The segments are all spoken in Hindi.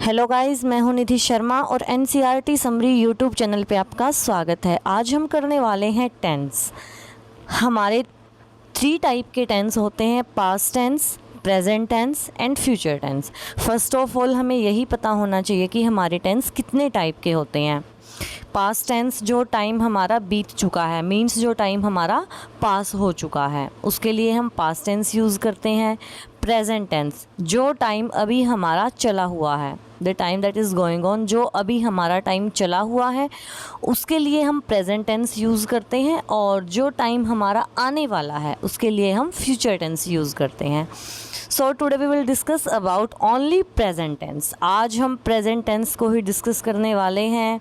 हेलो गाइस, मैं हूं निधि शर्मा और एनसीईआरटी समरी यूट्यूब चैनल पे आपका स्वागत है। आज हम करने वाले हैं टेंस। हमारे 3 टाइप के टेंस होते हैं, past tense, present tense and future tense. First of all हमें यही पता होना चाहिए कि हमारे टेंस कितने टाइप के होते हैं। पास्ट टेंस जो टाइम हमारा बीत चुका है, मीन्स जो टाइम हमारा पास हो चुका है, उसके लिए हम पास्ट टेंस यूज़ करते हैं। प्रेजेंट टेंस जो टाइम अभी हमारा चला हुआ है, the time that is going on, जो अभी हमारा टाइम चला हुआ है उसके लिए हम प्रेजेंट टेंस यूज़ करते हैं। और जो टाइम हमारा आने वाला है उसके लिए हम फ्यूचर टेंस यूज़ करते हैं। So today we will discuss about only present tense. आज हम प्रेजेंट टेंस को ही डिस्कस करने वाले हैं।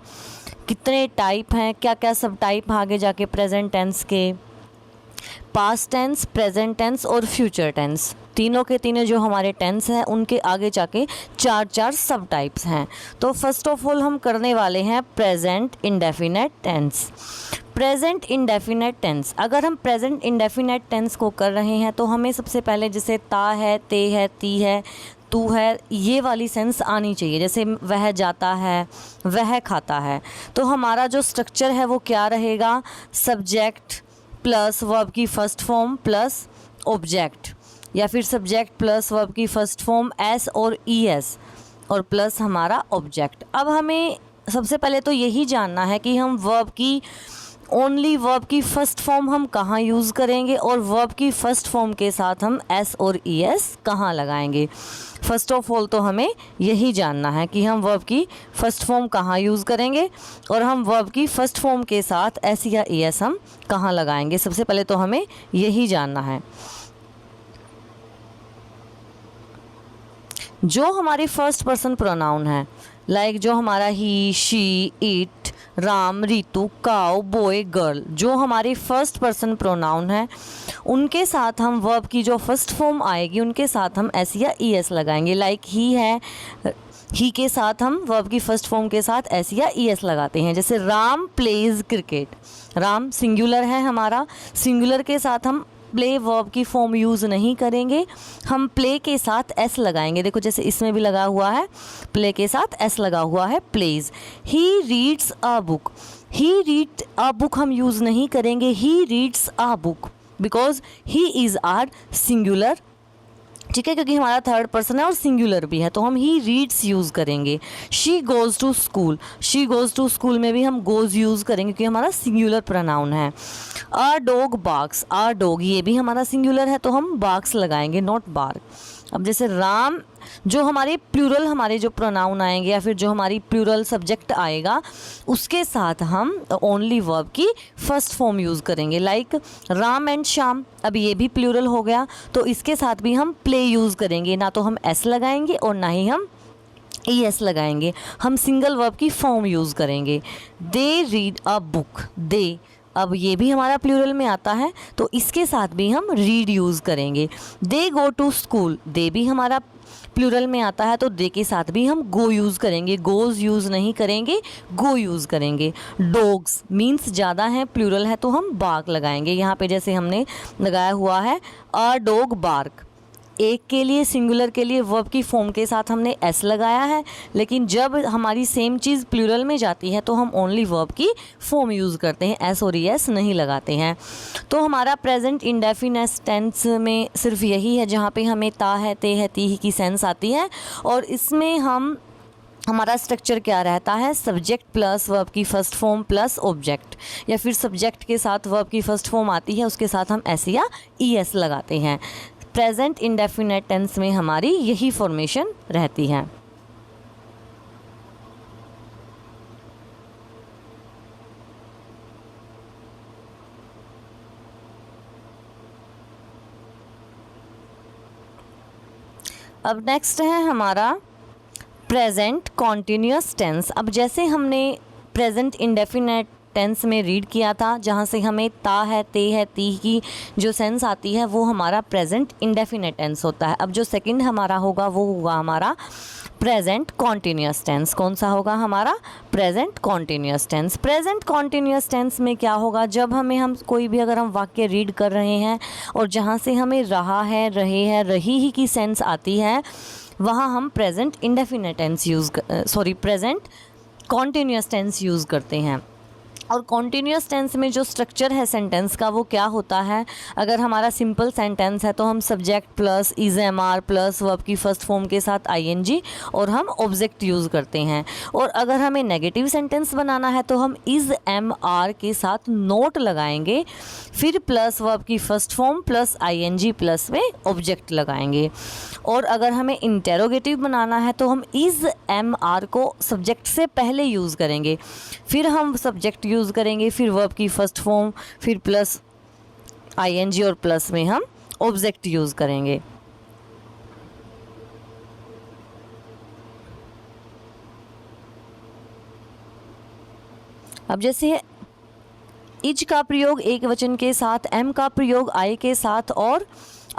कितने टाइप हैं, क्या क्या सब टाइप आगे जाके प्रेजेंट टेंस के, पास्ट टेंस, प्रेजेंट टेंस और फ्यूचर टेंस, तीनों के तीनों जो हमारे टेंस हैं उनके आगे जाके 4 सब टाइप्स हैं। तो फर्स्ट ऑफ ऑल हम करने वाले हैं present indefinite tense. Present indefinite tense, अगर हम प्रेजेंट इंडेफिनेट टेंस को कर रहे हैं तो हमें सबसे पहले जैसे ता है, ते है, ती है, तू है, ये वाली सेंस आनी चाहिए। जैसे वह जाता है, वह खाता है, तो हमारा जो स्ट्रक्चर है वो क्या रहेगा, सब्जेक्ट प्लस वर्ब की फर्स्ट फॉर्म प्लस ऑब्जेक्ट, या फिर सब्जेक्ट प्लस वर्ब की फर्स्ट फॉर्म एस और ई एस और प्लस हमारा ऑब्जेक्ट। अब हमें सबसे पहले तो यही जानना है कि हम वर्ब की ओनली वर्ब की फर्स्ट फॉर्म हम कहाँ यूज़ करेंगे और वर्ब की फर्स्ट फॉर्म के साथ हम एस और ई एस कहाँ लगाएंगे। फर्स्ट ऑफ ऑल तो हमें यही जानना है कि हम वर्ब की फर्स्ट फॉर्म कहाँ यूज़ करेंगे और हम वर्ब की फर्स्ट फॉर्म के साथ एस या ई एस हम कहाँ लगाएंगे। सबसे पहले तो हमें यही जानना है। जो हमारी फर्स्ट पर्सन प्रोनाउन है, लाइक जो हमारा he, she, it, Ram, Ritu, cow, boy, girl, जो हमारी फर्स्ट पर्सन प्रोनाउन है उनके साथ हम वर्ब की जो फर्स्ट फॉर्म आएगी उनके साथ हम एस या ई एस लगाएंगे। लाइक ही है, ही के साथ हम वर्ब की फर्स्ट फॉर्म के साथ एस या ई एस लगाते हैं। जैसे Ram pledge cricket, Ram singular है हमारा, सिंगुलर के साथ हम प्ले वर्ब की फॉर्म यूज़ नहीं करेंगे, हम प्ले के साथ एस लगाएंगे। देखो जैसे इसमें भी लगा हुआ है, प्ले के साथ एस लगा हुआ है, plays. He reads a book, he read a book हम यूज़ नहीं करेंगे, he reads a book, because he is are singular, ठीक है, क्योंकि हमारा थर्ड पर्सन है और सिंगुलर भी है, तो हम ही रीड्स यूज़ करेंगे। She goes to school, she goes to school में भी हम गोज़ यूज़ करेंगे क्योंकि हमारा सिंगुलर प्रोनाउन है। A dog barks, a dog, ये भी हमारा सिंगुलर है तो हम बार्क्स लगाएंगे, नॉट बार्क। अब जैसे राम, जो हमारे प्लूरल हमारे जो प्रोनाउन आएंगे या फिर जो हमारी प्लूरल सब्जेक्ट आएगा उसके साथ हम ओनली वर्ब की फर्स्ट फॉर्म यूज़ करेंगे। लाइक राम एंड श्याम, अब ये भी प्लूरल हो गया तो इसके साथ भी हम प्ले यूज़ करेंगे, ना तो हम एस लगाएंगे और ना ही हम ई एस लगाएंगे, हम सिंगल वर्ब की फॉर्म यूज़ करेंगे। दे रीड अ बुक, दे, अब ये भी हमारा प्लूरल में आता है तो इसके साथ भी हम रीड यूज़ करेंगे। दे गो टू स्कूल, दे भी हमारा प्लूरल में आता है तो दे के साथ भी हम गो यूज़ करेंगे, गोज़ यूज़ नहीं करेंगे, गो यूज़ करेंगे। डॉग्स मीन्स ज़्यादा है, प्लूरल है तो हम बार्क लगाएंगे। यहाँ पे जैसे हमने लगाया हुआ है अ डॉग बार्क, एक के लिए सिंगुलर के लिए वर्ब की फॉर्म के साथ हमने एस लगाया है, लेकिन जब हमारी सेम चीज़ प्लूरल में जाती है तो हम ओनली वर्ब की फॉर्म यूज़ करते हैं, एस और ई एस नहीं लगाते हैं। तो हमारा प्रेजेंट इंडेफिनेट टेंस में सिर्फ यही है जहाँ पे हमें ता है, ते है, ती ही की सेंस आती है और इसमें हमारा स्ट्रक्चर क्या रहता है, सब्जेक्ट प्लस वर्ब की फर्स्ट फॉर्म प्लस ऑब्जेक्ट, या फिर सब्जेक्ट के साथ वर्ब की फर्स्ट फॉर्म आती है उसके साथ हम एस या ई एस लगाते हैं। प्रेजेंट इंडेफिनेट टेंस में हमारी यही फॉर्मेशन रहती है। अब नेक्स्ट है हमारा प्रेजेंट कॉन्टिन्यूअस टेंस। अब जैसे हमने प्रेजेंट इंडेफिनेट टेंस में रीड किया था जहाँ से हमें ता है, ते है, ती की जो सेंस आती है वो हमारा प्रेजेंट इंडेफिनेट टेंस होता है। अब जो सेकंड हमारा होगा वो होगा हमारा प्रेजेंट कॉन्टिन्यूअस टेंस। कौन सा होगा हमारा, present continuous tense. Present continuous tense में क्या होगा, जब हम कोई भी अगर हम वाक्य रीड कर रहे हैं और जहाँ से हमें रहा है, रहे हैं, रही ही की सेंस आती है वहाँ हम present indefinite tense present continuous tense use करते हैं। और कॉन्टीन्यूअस टेंस में जो स्ट्रक्चर है सेंटेंस का वो क्या होता है, अगर हमारा सिंपल सेंटेंस है तो हम subject plus is am are plus verb की फर्स्ट फॉर्म के साथ आईएनजी और हम ऑब्जेक्ट यूज़ करते हैं। और अगर हमें नेगेटिव सेंटेंस बनाना है तो हम इज एम आर के साथ नोट लगाएंगे, फिर प्लस वर्ब की first form plus ING plus में ऑब्जेक्ट लगाएंगे। और अगर हमें इंटेरोगेटिव बनाना है तो हम इज एम आर को सब्जेक्ट से पहले यूज़ करेंगे, फिर हम सब्जेक्ट यूज़ करेंगे, फिर वर्ब की फर्स्ट फॉर्म, फिर प्लस आईएनजी और प्लस में हम ऑब्जेक्ट यूज़ करेंगे। अब जैसे इज का प्रयोग एक वचन के साथ, एम का प्रयोग आई के साथ और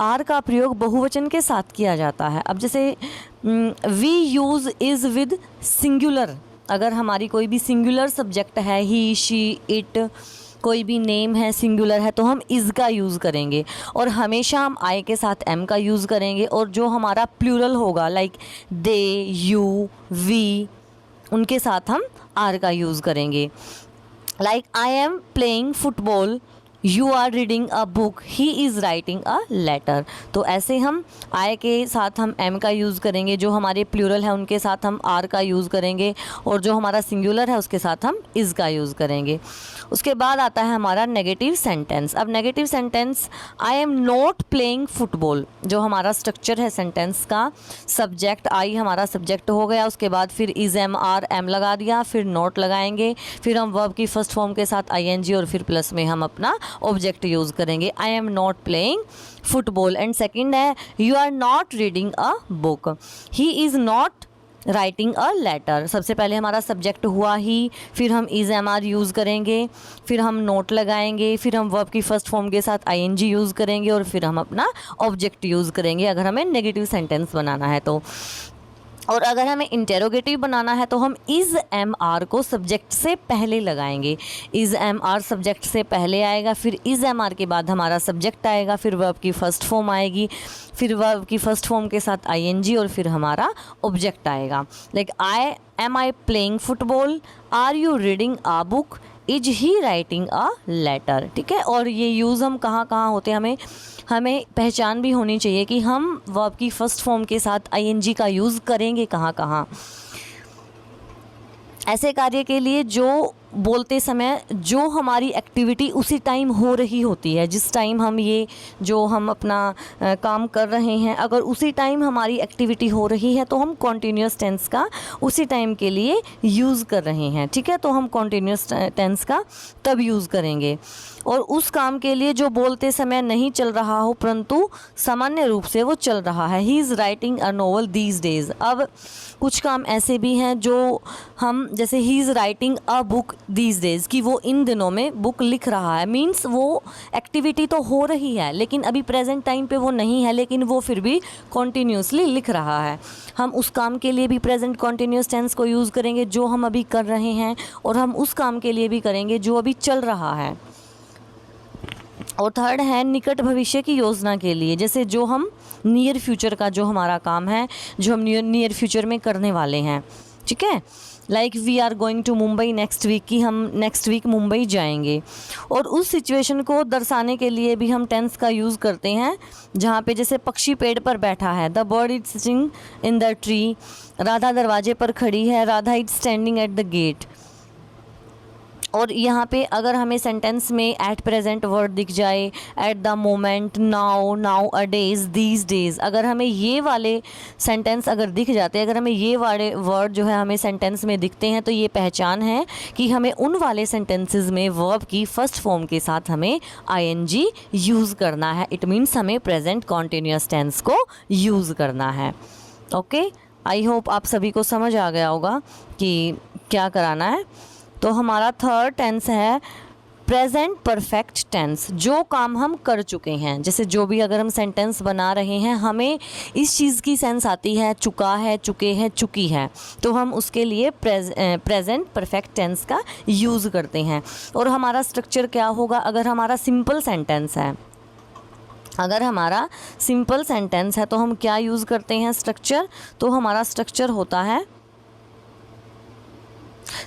आर का प्रयोग बहुवचन के साथ किया जाता है। अब जैसे we use is with singular, अगर हमारी कोई भी सिंगुलर सब्जेक्ट है, ही शी इट, कोई भी नेम है सिंगुलर है तो हम इज़ का यूज़ करेंगे। और हमेशा हम आई के साथ एम का यूज़ करेंगे। और जो हमारा प्लूरल होगा लाइक दे, यू, वी, उनके साथ हम आर का यूज़ करेंगे। Like I am playing football, you are reading a book, he is writing a letter. तो ऐसे हम आई के साथ हम एम का यूज़ करेंगे, जो हमारे प्लूरल है उनके साथ हम आर का यूज़ करेंगे, और जो हमारा सिंगुलर है उसके साथ हम इज़ का यूज़ करेंगे। उसके बाद आता है हमारा नेगेटिव सेंटेंस। अब negative sentence, I am not playing football, जो हमारा स्ट्रक्चर है सेंटेंस का, सब्जेक्ट आई हमारा सब्जेक्ट हो गया, उसके बाद फिर इज़ एम आर एम लगा दिया, फिर नॉट लगाएंगे, फिर हम वर्ब की फर्स्ट फॉर्म के साथ आईएनजी और फिर प्लस में हम अपना ऑब्जेक्ट यूज़ करेंगे। I am not playing football. And second है you are not reading a book, he is not writing a letter. सबसे पहले हमारा सब्जेक्ट हुआ ही, फिर हम इज़ एम आर यूज़ करेंगे, फिर हम नोट लगाएंगे, फिर हम वर्ब की फर्स्ट फॉर्म के साथ आईएनजी यूज़ करेंगे और फिर हम अपना ऑब्जेक्ट यूज़ करेंगे अगर हमें नेगेटिव सेंटेंस बनाना है तो। और अगर हमें इंटेरोगेटिव बनाना है तो हम इज़ एम आर को सब्जेक्ट से पहले लगाएंगे। इज़ एम आर सब्जेक्ट से पहले आएगा, फिर इज़ एम आर के बाद हमारा सब्जेक्ट आएगा, फिर वर्ब की फ़र्स्ट फॉर्म आएगी, फिर वर्ब की फ़र्स्ट फॉर्म के साथ आईएनजी और फिर हमारा ऑब्जेक्ट आएगा। Like I playing football, are you reading a book, is he writing a letter. ठीक है, और ये यूज़ हम कहाँ कहाँ होते हैं हमें पहचान भी होनी चाहिए कि हम वर्ब की फर्स्ट फॉर्म के साथ आईएनजी का यूज़ करेंगे कहाँ कहाँ। ऐसे कार्य के लिए जो बोलते समय जो हमारी एक्टिविटी उसी टाइम हो रही होती है, जिस टाइम हम ये जो हम अपना काम कर रहे हैं, अगर उसी टाइम हमारी एक्टिविटी हो रही है तो हम कॉन्टीन्यूअस टेंस का उसी टाइम के लिए यूज़ कर रहे हैं। ठीक है, तो हम कॉन्टीन्यूअस टेंस का तब यूज़ करेंगे। और उस काम के लिए जो बोलते समय नहीं चल रहा हो परंतु सामान्य रूप से वो चल रहा है, ही is writing a novel these days. अब कुछ काम ऐसे भी हैं जो हम, जैसे ही is writing a book these days, कि वो इन दिनों में बुक लिख रहा है, मीन्स वो एक्टिविटी तो हो रही है लेकिन अभी प्रेजेंट टाइम पे वो नहीं है, लेकिन वो फिर भी कॉन्टीन्यूसली लिख रहा है। हम उस काम के लिए भी प्रेजेंट कॉन्टीन्यूस टेंस को यूज़ करेंगे जो हम अभी कर रहे हैं, और हम उस काम के लिए भी करेंगे जो अभी चल रहा है। और थर्ड है निकट भविष्य की योजना के लिए, जैसे जो हम नियर फ्यूचर का जो हमारा काम है, जो हम नियर फ्यूचर में करने वाले हैं। ठीक है, like we are going to Mumbai next week, कि हम नेक्स्ट वीक मुंबई जाएंगे। और उस सिचुएशन को दर्शाने के लिए भी हम टेंस का यूज़ करते हैं, जहाँ पे जैसे पक्षी पेड़ पर बैठा है, the bird is sitting in the tree, Radha दरवाजे पर खड़ी है, Radha is standing at the gate. और यहाँ पे अगर हमें सेंटेंस में एट प्रेजेंट वर्ड दिख जाए, at the moment, now, now a days, these days, अगर हमें ये वाले सेंटेंस अगर दिख जाते हैं, अगर हमें ये वाले वर्ड जो है हमें सेंटेंस में दिखते हैं, तो ये पहचान है कि हमें उन वाले सेंटेंसेस में वर्ब की फर्स्ट फॉर्म के साथ हमें आईएनजी यूज़ करना है। इट मीन्स हमें प्रेजेंट कॉन्टिन्यूअस टेंस को यूज़ करना है। ओके, आई होप आप सभी को समझ आ गया होगा कि क्या कराना है। तो हमारा थर्ड टेंस है प्रेजेंट परफेक्ट टेंस, जो काम हम कर चुके हैं। जैसे जो भी अगर हम सेंटेंस बना रहे हैं, हमें इस चीज़ की सेंस आती है, चुका है, चुके हैं, चुकी है, तो हम उसके लिए प्रेजेंट परफेक्ट टेंस का यूज़ करते हैं। और हमारा स्ट्रक्चर क्या होगा, अगर हमारा सिंपल सेंटेंस है, अगर हमारा सिंपल सेंटेंस है तो हम क्या यूज़ करते हैं स्ट्रक्चर, तो हमारा स्ट्रक्चर होता है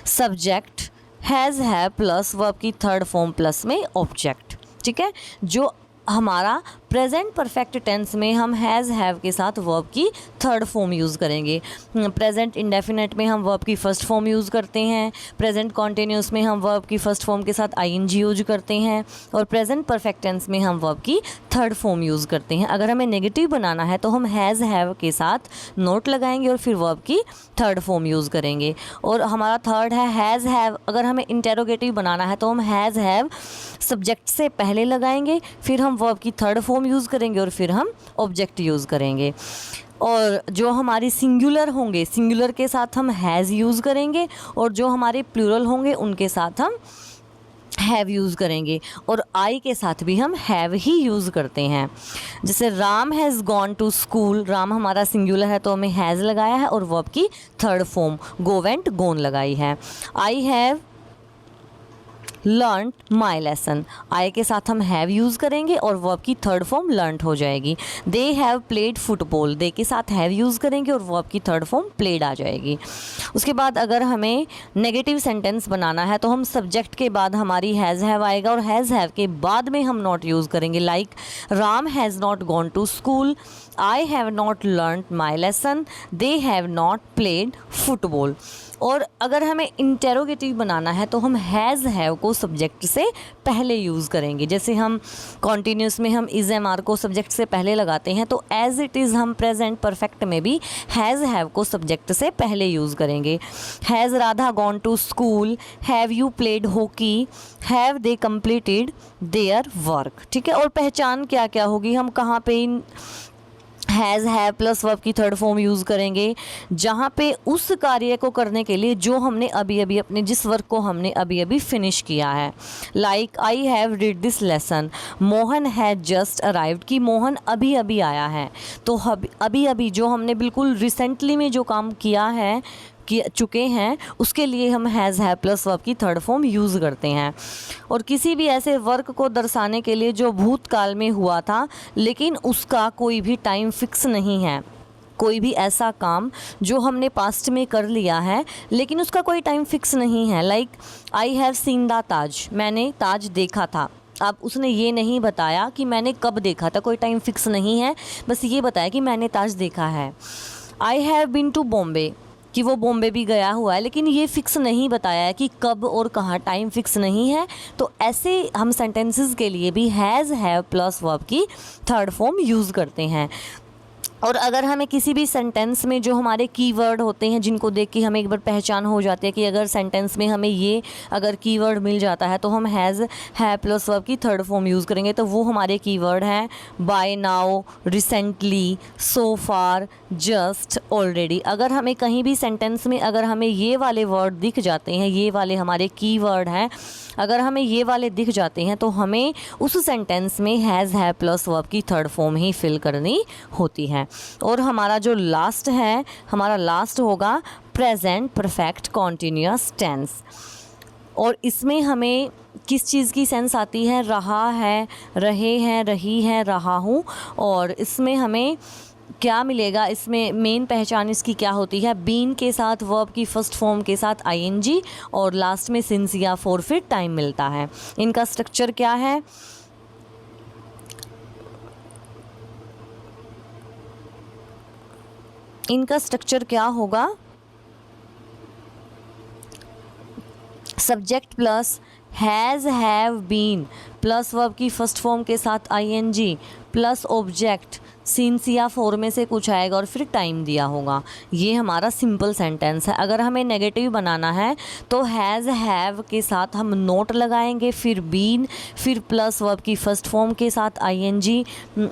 सब्जेक्ट हैज़ है प्लस वर्ब की थर्ड फॉर्म प्लस में ऑब्जेक्ट। ठीक है, जो हमारा प्रेजेंट परफेक्ट टेंस में हम हैज़ हैव के साथ वर्ब की थर्ड फॉर्म यूज़ करेंगे। प्रेजेंट इंडेफिनेट में हम वर्ब की फर्स्ट फॉर्म यूज़ करते हैं। प्रेजेंट कॉन्टिन्यूस में हम वर्ब की फर्स्ट फॉर्म के साथ आईएनजी यूज करते हैं। और प्रेजेंट परफेक्ट टेंस में हम वर्ब की थर्ड फॉर्म यूज़ करते हैं। अगर हमें नेगेटिव बनाना है तो हम हैज़ हैव के साथ नोट लगाएंगे और फिर वर्ब की थर्ड फॉर्म यूज़ करेंगे। और हमारा थर्ड है हैज़ हैव। अगर हमें इंटेरोगेटिव बनाना है तो हम हैज़ हैव सब्जेक्ट से पहले लगाएंगे, फिर हम वर्ब की थर्ड फॉर्म यूज़ करेंगे और फिर हम ऑब्जेक्ट यूज़ करेंगे। और जो हमारी सिंगुलर होंगे, सिंगुलर के साथ हम हैज़ यूज़ करेंगे, और जो हमारे प्लूरल होंगे उनके साथ हम हैव यूज़ करेंगे। और आई के साथ भी हम हैव ही यूज़ करते हैं। जैसे Ram has gone to school, Ram हमारा सिंगुलर है तो हमें हैज़ लगाया है और वर्ब की third form go went gone लगाई है। I have learn my lesson, I के साथ हम हैव यूज़ करेंगे और वर्ब की थर्ड फॉर्म लर्नड हो जाएगी। दे हैव प्लेड फुटबॉल, दे के साथ हैव यूज़ करेंगे और वर्ब की थर्ड फॉर्म प्लेड आ जाएगी। उसके बाद अगर हमें नेगेटिव सेंटेंस बनाना है तो हम सब्जेक्ट के बाद हमारी हैज़ हैव आएगा और हैज़ हैव के बाद में हम नॉट यूज़ करेंगे। Like Ram has not gone to school, I have not learn my lesson, they have not played football. और अगर हमें इंटेरोगेटिव बनाना है तो हम हैज़ हैव को सब्जेक्ट से पहले यूज़ करेंगे। जैसे हम कॉन्टिन्यूस में हम इज़ एम आर को सब्जेक्ट से पहले लगाते हैं, तो एज़ इट इज़ हम प्रेजेंट परफेक्ट में भी हैज़ हैव को सब्जेक्ट से पहले यूज़ करेंगे। Has Radha gone to school, have you played hockey, have they completed their work. ठीक है, और पहचान क्या क्या होगी, हम कहाँ पे इन हैज़ हैव प्लस वर्ब की थर्ड फॉर्म यूज़ करेंगे, जहाँ पे उस कार्य को करने के लिए जो हमने अभी अभी अपने जिस वर्क को हमने अभी अभी फिनिश किया है। Like I have read this lesson, Mohan has just arrived, कि मोहन अभी अभी आया है। तो अभी अभी जो हमने बिल्कुल रिसेंटली में जो काम किया है चुके हैं उसके लिए हम हैज़ हैव प्लस वर्ब की थर्ड फॉर्म यूज़ करते हैं। और किसी भी ऐसे वर्क को दर्शाने के लिए जो भूतकाल में हुआ था लेकिन उसका कोई भी टाइम फिक्स नहीं है, कोई भी ऐसा काम जो हमने पास्ट में कर लिया है लेकिन उसका कोई टाइम फिक्स नहीं है। Like I have seen the Taj, मैंने ताज देखा था। अब उसने ये नहीं बताया कि मैंने कब देखा था, कोई टाइम फिक्स नहीं है, बस ये बताया कि मैंने ताज देखा है। I have been to Bombay, कि वो बॉम्बे भी गया हुआ है, लेकिन ये फिक्स नहीं बताया है कि कब और कहाँ, टाइम फिक्स नहीं है। तो ऐसे हम सेंटेंसेस के लिए भी हैज़ हैव प्लस वर्ब की थर्ड फॉर्म यूज़ करते हैं। और अगर हमें किसी भी सेंटेंस में जो हमारे कीवर्ड होते हैं जिनको देख के हमें एक बार पहचान हो जाती है कि अगर सेंटेंस में हमें ये अगर कीवर्ड मिल जाता है तो हम हैज़ है प्लस वर्ब की थर्ड फॉर्म यूज़ करेंगे। तो वो हमारे कीवर्ड हैं बाय नाउ, रिसेंटली, सो फार, जस्ट, ऑलरेडी। अगर हमें कहीं भी सेंटेंस में अगर हमें ये वाले वर्ड दिख जाते हैं, ये वाले हमारे कीवर्ड हैं, अगर हमें ये वाले दिख जाते हैं तो हमें उस सेंटेंस में हैज़ है प्लस वर्ब की थर्ड फॉर्म ही फिल करनी होती है। और हमारा जो लास्ट है, हमारा लास्ट होगा प्रेजेंट परफेक्ट कॉन्टिन्यूअस टेंस। और इसमें हमें किस चीज़ की सेंस आती है, रहा है, रहे हैं, रही है, रहा हूँ। और इसमें हमें क्या मिलेगा, इसमें मेन पहचान इसकी क्या होती है, बीन के साथ वर्ब की फर्स्ट फॉर्म के साथ आईएनजी और लास्ट में सिंस या फॉर फिर टाइम मिलता है। इनका स्ट्रक्चर क्या है, इनका स्ट्रक्चर क्या होगा, subject plus has have been plus verb की फर्स्ट फॉर्म के साथ आईएनजी प्लस ऑब्जेक्ट सिंस या फॉर में से कुछ आएगा और फिर टाइम दिया होगा। ये हमारा सिंपल सेंटेंस है। अगर हमें नेगेटिव बनाना है तो हैज़ हैव के साथ हम नोट लगाएंगे, फिर बीन, फिर प्लस वर्ब की फर्स्ट फॉर्म के साथ आईएनजी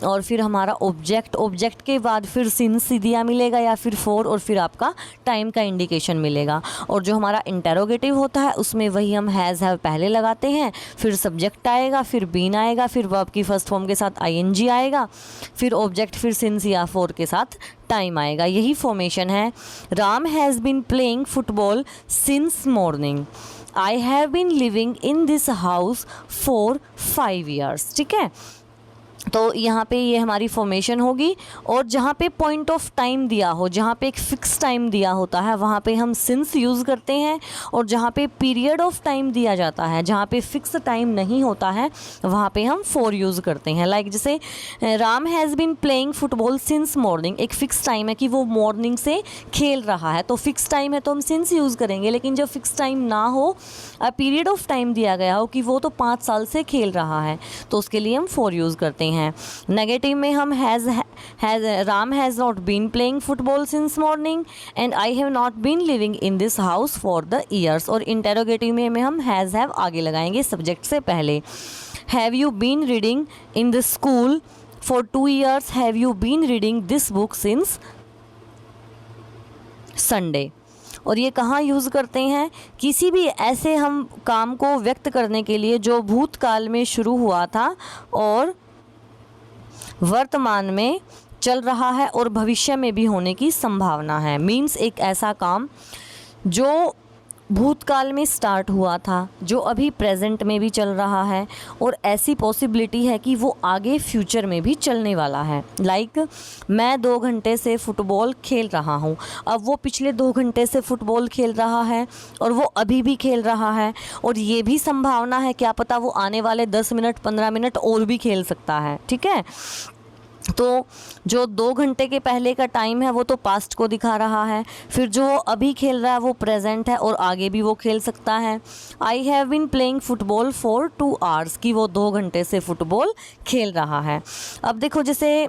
और फिर हमारा ऑब्जेक्ट, ऑब्जेक्ट के बाद फिर सिंस दिया मिलेगा या फिर फॉर और फिर आपका टाइम का इंडिकेशन मिलेगा। और जो हमारा इंटेरोगेटिव होता है उसमें वही हम हैज़ हैव पहले लगाते हैं, फिर सब्जेक्ट आएगा, फिर बीन आएगा, फिर वर्ब की फर्स्ट फॉर्म के साथ आईएनजी आएगा, फिर ऑब्जेक्ट, फिर सिंस या फॉर के साथ टाइम आएगा। यही फॉर्मेशन है। Ram has been playing football since morning, I have been living in this house for 5 years। ठीक है, तो यहाँ पे ये हमारी फॉर्मेशन होगी। और जहाँ पे पॉइंट ऑफ टाइम दिया हो, जहाँ पे एक फ़िक्स टाइम दिया होता है, वहाँ पे हम सिंस यूज़ करते हैं। और जहाँ पे पीरियड ऑफ टाइम दिया जाता है, जहाँ पे फ़िक्स टाइम नहीं होता है, वहाँ पे हम फॉर यूज़ करते हैं। लाइक जैसे Ram has been playing football since morning, एक फ़िक्स टाइम है कि वो मॉर्निंग से खेल रहा है, तो फ़िक्स टाइम है तो हम सिंस यूज़ करेंगे। लेकिन जब फ़िक्स टाइम ना हो, पीरियड ऑफ टाइम दिया गया हो कि वो तो 5 साल से खेल रहा है, तो उसके लिए हम फॉर यूज़ करते हैं। नेगेटिव में हम Ram has not been playing football since morning and I have not been living in this house for the years. और इंटेरोगेटिव में हम हैज़ हैव आगे लगाएंगे सब्जेक्ट से पहले। Have you been reading in the school for 2 years? Have you been reading this book since Sunday? और ये कहाँ यूज़ करते हैं? किसी भी ऐसे हम काम को व्यक्त करने के लिए जो भूतकाल में शुरू हुआ था और वर्तमान में चल रहा है और भविष्य में भी होने की संभावना है। मीन्स एक ऐसा काम जो भूतकाल में स्टार्ट हुआ था, जो अभी प्रेजेंट में भी चल रहा है और ऐसी पॉसिबिलिटी है कि वो आगे फ्यूचर में भी चलने वाला है। लाइक मैं 2 घंटे से फ़ुटबॉल खेल रहा हूँ, अब वो पिछले 2 घंटे से फ़ुटबॉल खेल रहा है और वो अभी भी खेल रहा है, और ये भी संभावना है क्या पता वो आने वाले 10 मिनट 15 मिनट और भी खेल सकता है। ठीक है, तो जो 2 घंटे के पहले का टाइम है वो तो पास्ट को दिखा रहा है, फिर जो अभी खेल रहा है वो प्रेजेंट है और आगे भी वो खेल सकता है। I have been playing football for 2 hours, कि वो 2 घंटे से फ़ुटबॉल खेल रहा है। अब देखो जैसे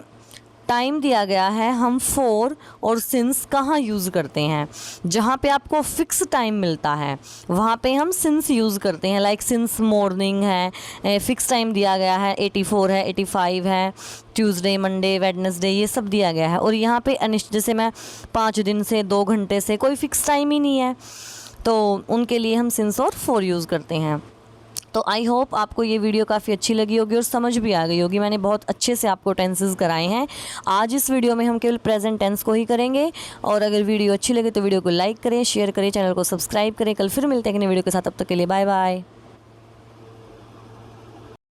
टाइम दिया गया है, हम फॉर और सिंस कहाँ यूज़ करते हैं? जहाँ पे आपको फ़िक्स टाइम मिलता है वहाँ पे हम सिंस यूज़ करते हैं। लाइक सिंस मॉर्निंग है, फ़िक्स टाइम दिया गया है, 84 है, 85 है, ट्यूसडे, मंडे, वेडनेसडे, ये सब दिया गया है। और यहाँ पे अनिश्चित, जैसे मैं 5 दिन से, 2 घंटे से, कोई फ़िक्स टाइम ही नहीं है, तो उनके लिए हम सिंस और फॉर यूज़ करते हैं। तो आई होप आपको ये वीडियो काफ़ी अच्छी लगी होगी और समझ भी आ गई होगी। मैंने बहुत अच्छे से आपको टेंसेस कराए हैं। आज इस वीडियो में हम केवल प्रेजेंट टेंस को ही करेंगे। और अगर वीडियो अच्छी लगे तो वीडियो को लाइक करें, शेयर करें, चैनल को सब्सक्राइब करें। कल फिर मिलते हैं एक नई वीडियो के साथ, तब तक के लिए बाय बाय।